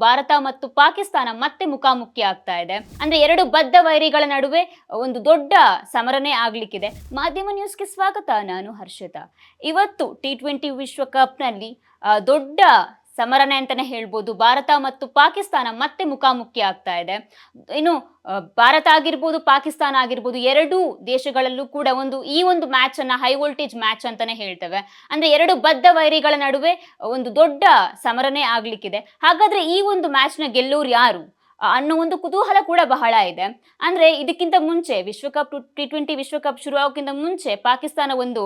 ಭಾರತ ಮತ್ತು ಪಾಕಿಸ್ತಾನ ಮತ್ತೆ ಮುಖಾಮುಖಿ ಆಗ್ತಾ ಇದೆ. ಅಂದ್ರೆ ಎರಡು ಬದ್ಧ ವೈರಿಗಳ ನಡುವೆ ಒಂದು ದೊಡ್ಡ ಸಮರನೇ ಆಗ್ಲಿಕ್ಕಿದೆ. ಮಾಧ್ಯಮ ನ್ಯೂಸ್ಗೆ ಸ್ವಾಗತ. ನಾನು ಹರ್ಷಿತಾ. ಇವತ್ತು T20 ವಿಶ್ವಕಪ್ನಲ್ಲಿ ದೊಡ್ಡ ಸಮರನೆ ಅಂತಾನೆ ಹೇಳ್ಬೋದು. ಭಾರತ ಮತ್ತು ಪಾಕಿಸ್ತಾನ ಮತ್ತೆ ಮುಖಾಮುಖಿ ಆಗ್ತಾ ಇದೆ. ಇನ್ನು ಭಾರತ ಆಗಿರ್ಬೋದು, ಪಾಕಿಸ್ತಾನ ಆಗಿರ್ಬೋದು, ಎರಡೂ ದೇಶಗಳಲ್ಲೂ ಕೂಡ ಈ ಒಂದು ಮ್ಯಾಚ್ ಅನ್ನ ಹೈ ವೋಲ್ಟೇಜ್ ಮ್ಯಾಚ್ ಅಂತಾನೆ ಹೇಳ್ತೇವೆ. ಅಂದ್ರೆ ಎರಡು ಬದ್ಧ ವೈರಿಗಳ ನಡುವೆ ಒಂದು ದೊಡ್ಡ ಸಮರನೆ ಆಗ್ಲಿಕ್ಕಿದೆ. ಹಾಗಾದ್ರೆ ಈ ಒಂದು ಮ್ಯಾಚ್ ನ ಗೆಲ್ಲೋರು ಯಾರು ಅನ್ನೋ ಒಂದು ಕುತೂಹಲ ಕೂಡ ಬಹಳ ಇದೆ. ಅಂದ್ರೆ ಇದಕ್ಕಿಂತ ಮುಂಚೆ T20 ವಿಶ್ವಕಪ್ ಶುರು ಆಗೋಕ್ಕಿಂತ ಮುಂಚೆ ಪಾಕಿಸ್ತಾನ ಒಂದು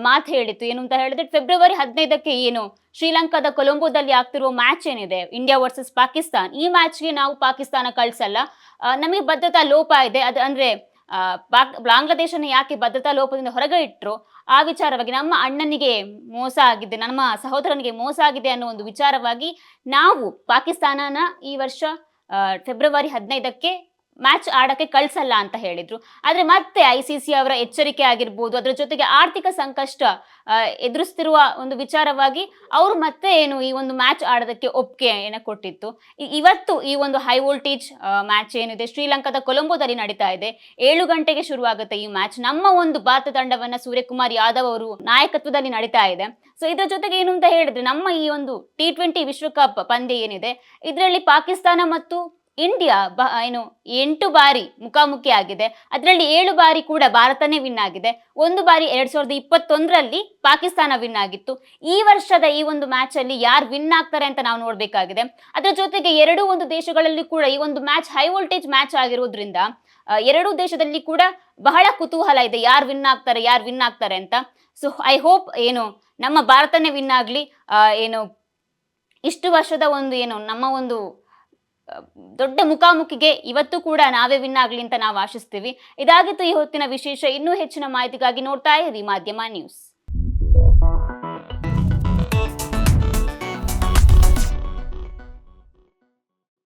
ಮಾತು ಹೇಳಿತ್ತು. ಏನು ಅಂತ ಹೇಳಿದ್ರೆ, ಫೆಬ್ರವರಿ 15ಕ್ಕೆ ಏನು ಶ್ರೀಲಂಕಾದ ಕೊಲಂಬೋದಲ್ಲಿ ಆಗ್ತಿರುವ ಮ್ಯಾಚ್ ಏನಿದೆ, ಇಂಡಿಯಾ ವರ್ಸಸ್ ಪಾಕಿಸ್ತಾನ್, ಈ ಮ್ಯಾಚ್ಗೆ ನಾವು ಪಾಕಿಸ್ತಾನ ಕಳ್ಸಲ್ಲ. ನಮಗೆ ಭದ್ರತಾ ಲೋಪ ಇದೆ. ಅದು ಅಂದ್ರೆ ಬಾಂಗ್ಲಾದೇಶನ ಯಾಕೆ ಭದ್ರತಾ ಲೋಪದಿಂದ ಹೊರಗೆ ಇಟ್ರು, ಆ ವಿಚಾರವಾಗಿ ನಮ್ಮ ಅಣ್ಣನಿಗೆ ಮೋಸ ಆಗಿದೆ, ನಮ್ಮ ಸಹೋದರನಿಗೆ ಮೋಸ ಆಗಿದೆ ಅನ್ನೋ ಒಂದು ವಿಚಾರವಾಗಿ ನಾವು ಪಾಕಿಸ್ತಾನನ ಈ ವರ್ಷ ಫೆಬ್ರವರಿ 15ಕ್ಕೆ ಮ್ಯಾಚ್ ಆಡಕ್ಕೆ ಕಳ್ಸಲ್ಲ ಅಂತ ಹೇಳಿದ್ರು. ಆದ್ರೆ ಮತ್ತೆ ICC ಅವರ ಎಚ್ಚರಿಕೆ ಆಗಿರ್ಬೋದು, ಅದರ ಜೊತೆಗೆ ಆರ್ಥಿಕ ಸಂಕಷ್ಟ ಎದುರಿಸ್ತಿರುವ ಒಂದು ವಿಚಾರವಾಗಿ ಅವರು ಮತ್ತೆ ಈ ಒಂದು ಮ್ಯಾಚ್ ಆಡೋದಕ್ಕೆ ಒಪ್ಪಿಗೆ ಕೊಟ್ಟಿತ್ತು. ಇವತ್ತು ಈ ಒಂದು ಹೈ ವೋಲ್ಟೇಜ್ ಮ್ಯಾಚ್ ಏನಿದೆ ಶ್ರೀಲಂಕಾದ ಕೊಲಂಬೋದಲ್ಲಿ ನಡೀತಾ ಇದೆ. 7 ಗಂಟೆಗೆ ಶುರುವಾಗುತ್ತೆ ಈ ಮ್ಯಾಚ್. ನಮ್ಮ ಒಂದು ಭಾರತ ತಂಡವನ್ನ ಸೂರ್ಯಕುಮಾರ್ ಯಾದವ್ ಅವರು ನಾಯಕತ್ವದಲ್ಲಿ ನಡೀತಾ ಇದೆ. ಸೊ ಇದ್ರ ಜೊತೆಗೆ ಏನು ಅಂತ ಹೇಳಿದ್ರೆ, ನಮ್ಮ ಈ ಒಂದು T20 ವಿಶ್ವಕಪ್ ಪಂದ್ಯ ಏನಿದೆ, ಇದರಲ್ಲಿ ಪಾಕಿಸ್ತಾನ ಮತ್ತು ಇಂಡಿಯಾ 8 ಬಾರಿ ಮುಖಾಮುಖಿ ಆಗಿದೆ. ಅದರಲ್ಲಿ 7 ಬಾರಿ ಕೂಡ ಭಾರತನೇ ವಿನ್ ಆಗಿದೆ. ಒಂದು ಬಾರಿ 2021ರಲ್ಲಿ ಪಾಕಿಸ್ತಾನ ವಿನ್ ಆಗಿತ್ತು. ಈ ವರ್ಷದ ಈ ಒಂದು ಮ್ಯಾಚ್ ಅಲ್ಲಿ ಯಾರು ವಿನ್ ಆಗ್ತಾರೆ ಅಂತ ನಾವು ನೋಡ್ಬೇಕಾಗಿದೆ. ಅದರ ಜೊತೆಗೆ ಎರಡೂ ಒಂದು ದೇಶಗಳಲ್ಲಿ ಕೂಡ ಈ ಒಂದು ಮ್ಯಾಚ್ ಹೈ ವೋಲ್ಟೇಜ್ ಮ್ಯಾಚ್ ಆಗಿರೋದ್ರಿಂದ ಎರಡೂ ದೇಶದಲ್ಲಿ ಕೂಡ ಬಹಳ ಕುತೂಹಲ ಇದೆ, ಯಾರು ವಿನ್ ಆಗ್ತಾರೆ ಅಂತ. ಸೊ ಐ ಹೋಪ್ ನಮ್ಮ ಭಾರತನೇ ವಿನ್ ಆಗ್ಲಿ. ಇಷ್ಟು ವರ್ಷದ ನಮ್ಮ ಒಂದು ದೊಡ್ಡ ಮುಖಾಮುಖಿಗೆ ಇವತ್ತು ಕೂಡ ನಾವೇ ವಿನ್ ಆಗ್ಲಿ ಅಂತ ನಾವು ಆಶಿಸ್ತೀವಿ. ಇದಾಗಿತ್ತು ಈ ಹೊತ್ತಿನ ವಿಶೇಷ. ಇನ್ನೂ ಹೆಚ್ಚಿನ ಮಾಹಿತಿಗಾಗಿ ನೋಡ್ತಾ ಇರಿ ಮಾಧ್ಯಮ ನ್ಯೂಸ್.